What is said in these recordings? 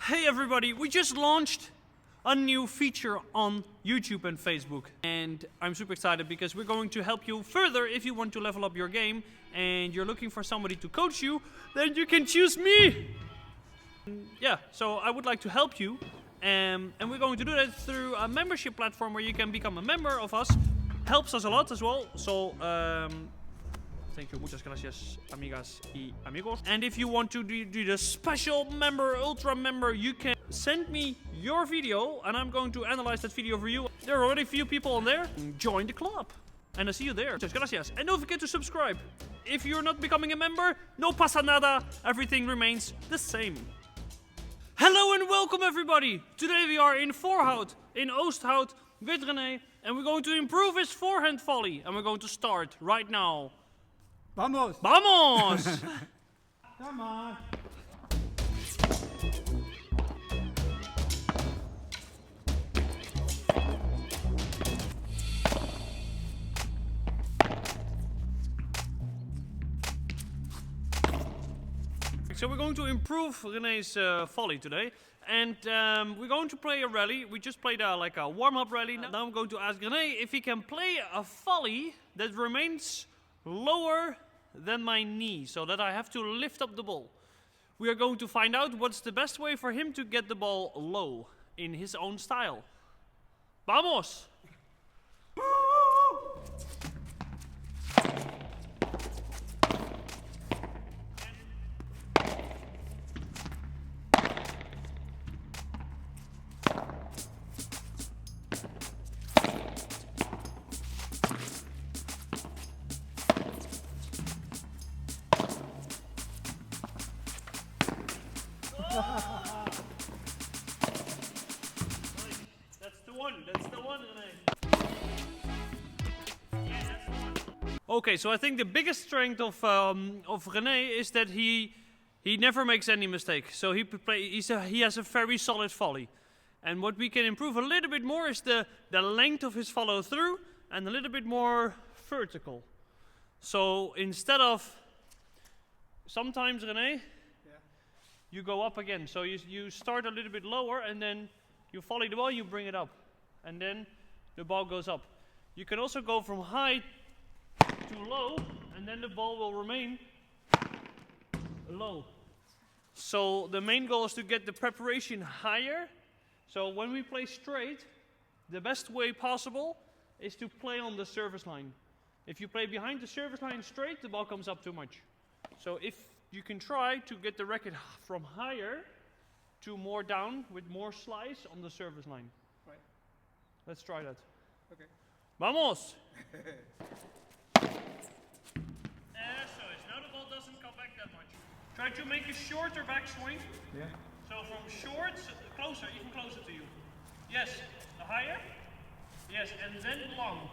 Hey everybody, we just launched a new feature on YouTube and Facebook, and I'm super excited because we're going to help you further. If you want to level up your game and you're looking for somebody to coach you, then you can choose me. Yeah, so I would like to help you, and we're going to do that through a membership platform where you can become a member of us. Helps us a lot as well, so thank you, muchas gracias, amigas y amigos. And if you want to do the special member, ultra member, you can send me your video and I'm going to analyze that video for you. There are already a few people on there. Join the club. And I see you there. Muchas gracias. And don't forget to subscribe. If you're not becoming a member, no pasa nada. Everything remains the same. Hello and welcome everybody. Today we are in Forehand, in Oosthout, with Rene. And we're going to improve his forehand volley. And we're going to start right now. Vamos! Vamos! Come on! So we're going to improve Rene's volley today, and we're going to play a rally. We just played like a warm-up rally. Now I'm going to ask Rene if he can play a volley that remains lower than my knee, so that I have to lift up the ball. We are going to find out what's the best way for him to get the ball low in his own style. Vamos! That's the one, Rene. Yeah, that's the one. Okay, so I think the biggest strength of Rene is that he never makes any mistake. So he has a very solid volley. And what we can improve a little bit more is the length of his follow through and a little bit more vertical. So instead of sometimes, Rene, you go up again. So you start a little bit lower and then you volley the ball, you bring it up. And then the ball goes up. You can also go from high to low and then the ball will remain low. So the main goal is to get the preparation higher. So when we play straight, the best way possible is to play on the service line. If you play behind the service line straight, the ball comes up too much. So if you can try to get the racket from higher to more down with more slice on the service line. Right. Let's try that. Okay. Vamos! So now the ball doesn't come back that much. Try to make a shorter backswing. Yeah. So from short, closer, even closer to you. Yes, higher. Yes, and then long.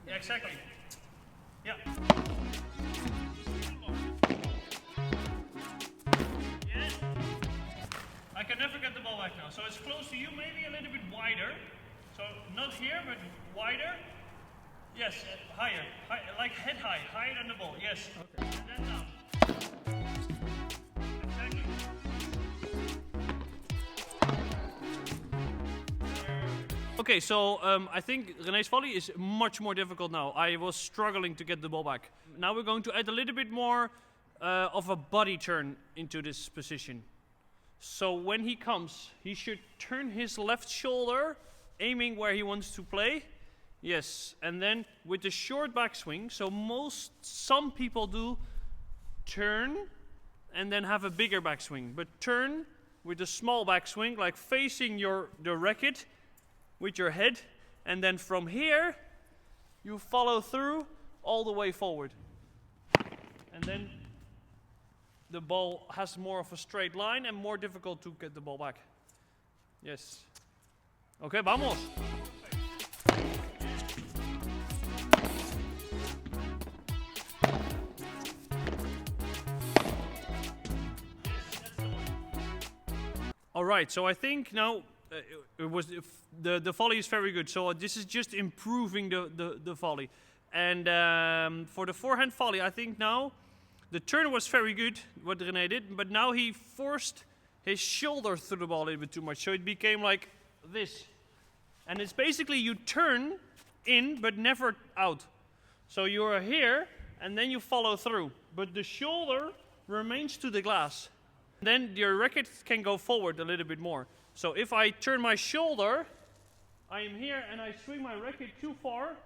Yeah, exactly. Yeah. Yes. I can never get the ball back now. So it's close to you, maybe a little bit wider. So not here, but wider. Yes, higher. Like head high, higher than the ball. Yes. Okay. And then down. Exactly. Okay, so I think Rene's volley is much more difficult now. I was struggling to get the ball back. Now we're going to add a little bit more of a body turn into this position. So when he comes, he should turn his left shoulder, aiming where he wants to play. Yes, and then with the short backswing, so some people do turn and then have a bigger backswing, but turn with a small backswing, like facing the racket with your head, and then from here you follow through all the way forward. And then the ball has more of a straight line and more difficult to get the ball back. Yes. Okay, vamos. All right, so I think now the volley is very good. So this is just improving the volley. And for the forehand volley, I think now the turn was very good, what Rene did, but now he forced his shoulder threw the ball a little bit too much, so it became like this. And it's basically you turn in, but never out. So you are here, and then you follow through. But the shoulder remains to the glass. Then your racket can go forward a little bit more. So if I turn my shoulder, I am here, and I swing my racket too far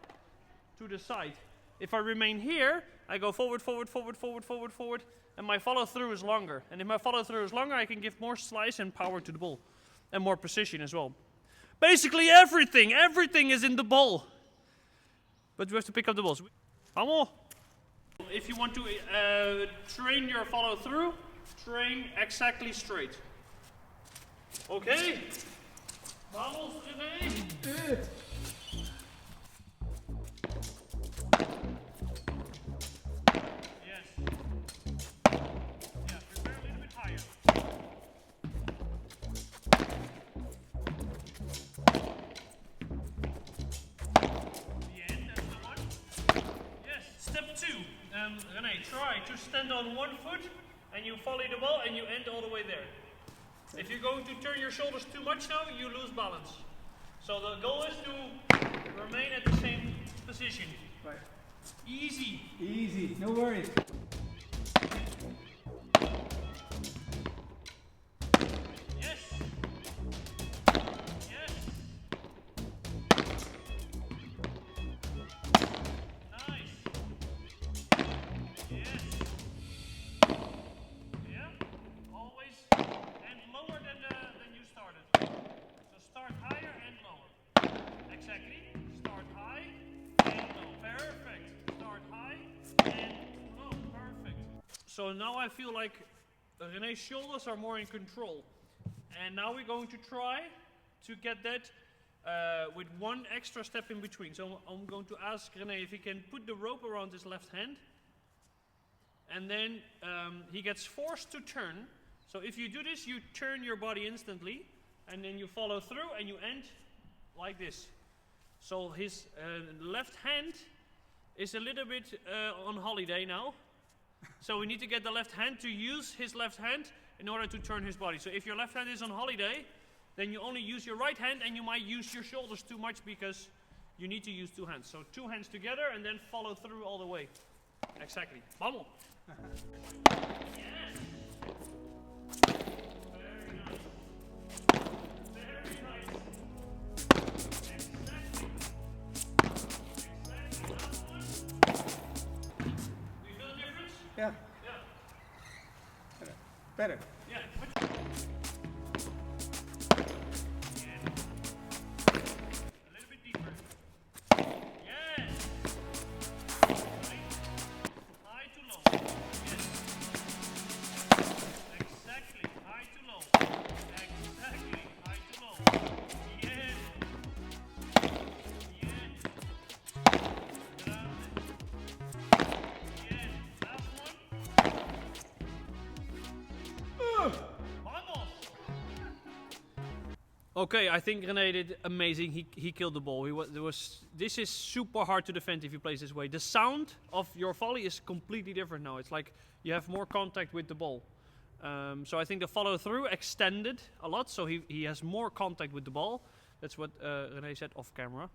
to the side. If I remain here, I go forward, forward, forward, forward, forward, forward, and my follow through is longer. And if my follow through is longer, I can give more slice and power to the ball, and more precision as well. Basically everything is in the ball. But we have to pick up the balls. Vamos! If you want to train your follow through, train exactly straight. Okay? Vamos, René! René, try to stand on one foot and you volley the ball and you end all the way there. If you're going to turn your shoulders too much now, you lose balance. So the goal is to remain at the same position. Right. Easy. Easy, no worries. Yes. Yes. Nice. Yes. Yeah. Always and lower than you started. So start higher and lower. Exactly. Start high and low. Perfect. Start high and low. Perfect. So now I feel like René's shoulders are more in control. And now we're going to try to get that with one extra step in between. So I'm going to ask René if he can put the rope around his left hand. And then he gets forced to turn. So if you do this, you turn your body instantly. And then you follow through and you end like this. So his left hand is a little bit on holiday now. So we need to get the left hand to use his left hand in order to turn his body. So if your left hand is on holiday, then you only use your right hand and you might use your shoulders too much because you need to use two hands. So two hands together and then follow through all the way. Exactly. Vamos. Yes. Very nice. Very nice. Exactly. Exactly. Last one. Do you feel the difference? Yeah, Yeah. better. Yeah. A little bit deeper. Yes. Right. High to low. Yes. Exactly. High to low. Exactly. High to low. Yes. Yes. Grande. Yes. Last one. Vamos! Okay, I think René did amazing. He killed the ball. This is super hard to defend if you play this way. The sound of your volley is completely different now. It's like you have more contact with the ball. So I think the follow through extended a lot. So he has more contact with the ball. That's what René said off camera.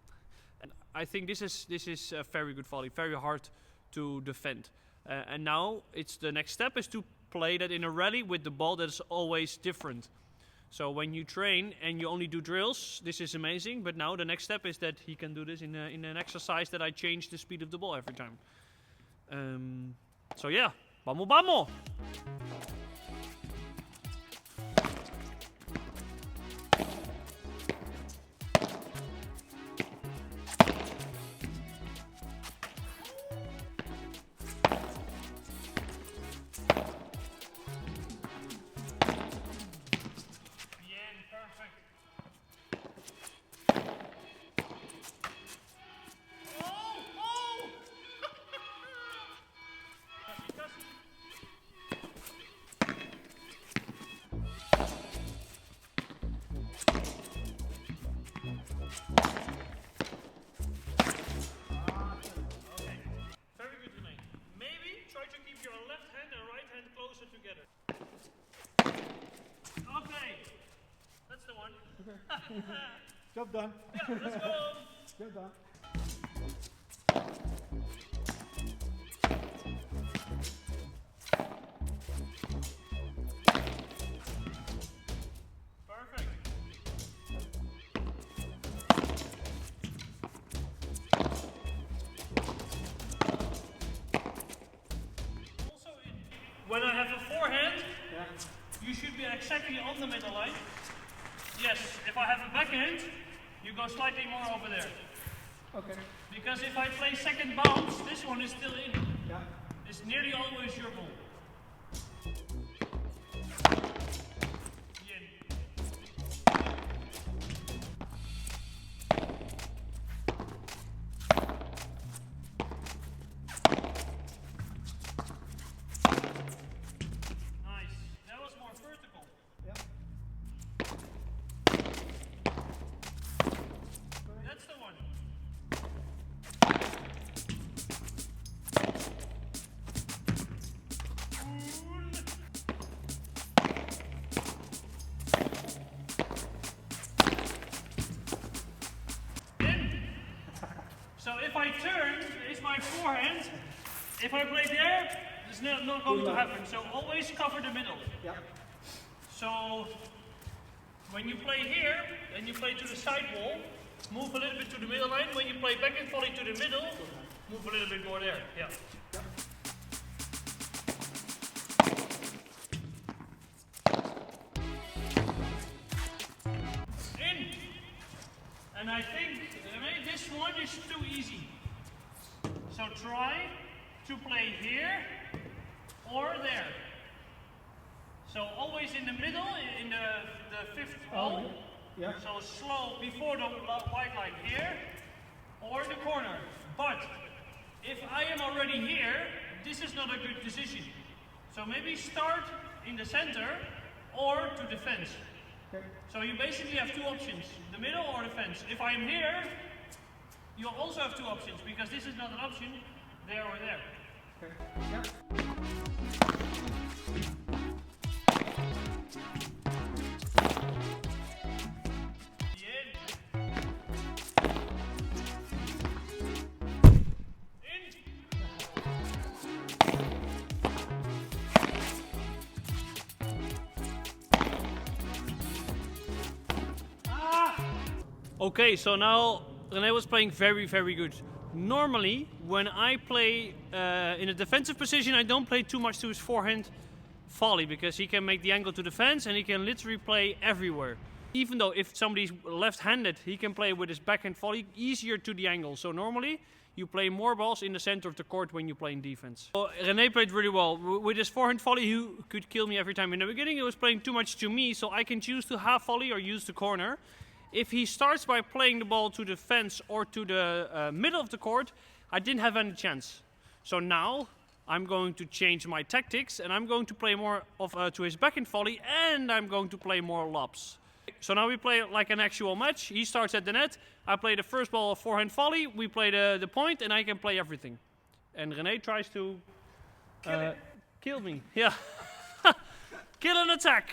And I think this is a very good volley. Very hard to defend. And now the next step is to play that in a rally with the ball that is always different. So when you train and you only do drills, this is amazing. But now the next step is that he can do this in an exercise that I change the speed of the ball every time. So yeah, vamos, vamos! Okay. Job done. Yeah, let's go. Job done. Perfect. Also, when I have a forehand, Yeah. you should be exactly on the middle line. Yes, if I have a backhand, you go slightly more over there. Okay. Because if I play second bounce, this one is still in. Yeah. It's nearly always your ball. Yin. Nice. That was more vertical. Yeah. That's the one. So if I turn, it's my forehand. If I play there, it's not going to happen. So always cover the middle. Yeah. So when you play here and you play to the side wall, move a little bit to the middle line. When you play backhand volley to the middle, move a little bit more there. Yeah. In. And I think this one is too easy. So try to play here or there. So always in the middle, in the fifth wall. Oh, yeah. So slow before the white line here or in the corner. But if I am already here, this is not a good decision. So maybe start in the center or to the fence. Okay. So you basically have two options, the middle or the fence. If I'm here, you also have two options because this is not an option, there or there. Okay. Yeah. Okay, so now Rene was playing very, very good. Normally, when I play in a defensive position, I don't play too much to his forehand volley because he can make the angle to the fence and he can literally play everywhere. Even though if somebody's left-handed, he can play with his backhand volley easier to the angle. So normally, you play more balls in the center of the court when you play in defense. So Rene played really well. With his forehand volley, he could kill me every time. In the beginning, he was playing too much to me, so I can choose to half volley or use the corner. If he starts by playing the ball to the fence or to the middle of the court, I didn't have any chance. So now I'm going to change my tactics and I'm going to play more of to his backhand volley and I'm going to play more lobs. So now we play like an actual match. He starts at the net, I play the first ball of forehand volley, we play the point and I can play everything. And Rene tries to kill me. Yeah. Kill and attack.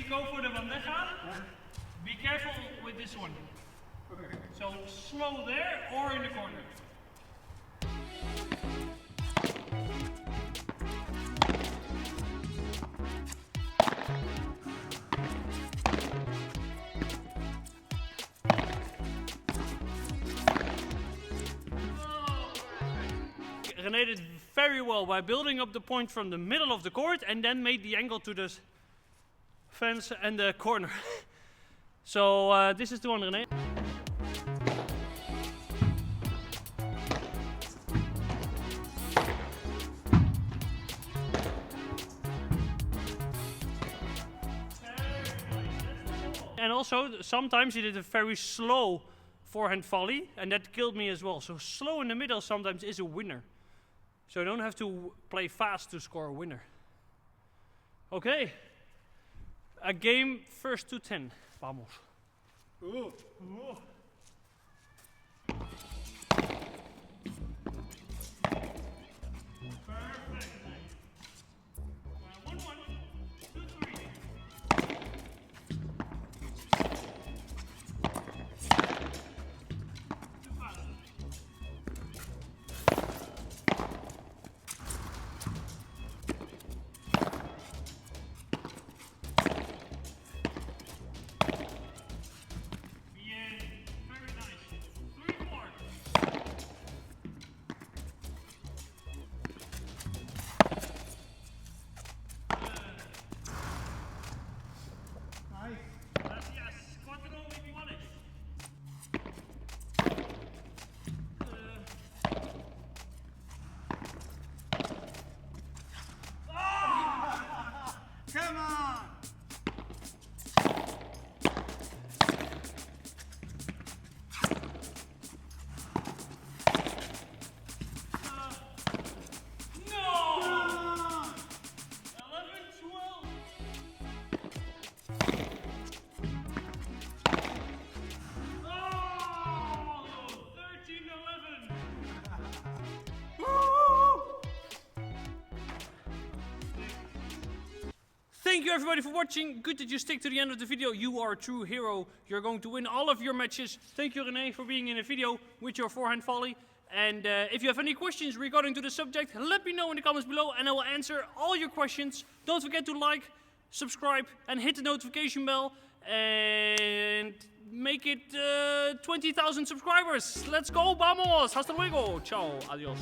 Go for the bandeja. Be careful with this one. Okay. So slow there or in the corner. Rene did very well by building up the point from the middle of the court and then made the angle to the fence and the corner. So this is the one, Rene. And also, sometimes he did a very slow forehand volley, and that killed me as well. So slow in the middle sometimes is a winner. So you don't have to play fast to score a winner. Okay. A game first to 10. Vamos. Ooh. Ooh. Come on! Thank you everybody for watching. Good that you stick to the end of the video. You are a true hero. You're going to win all of your matches. Thank you, Rene, for being in a video with your forehand volley. And if you have any questions regarding to the subject, let me know in the comments below and I will answer all your questions. Don't forget to like, subscribe and hit the notification bell and make it 20,000 subscribers. Let's go, vamos! Hasta luego! Ciao, adios.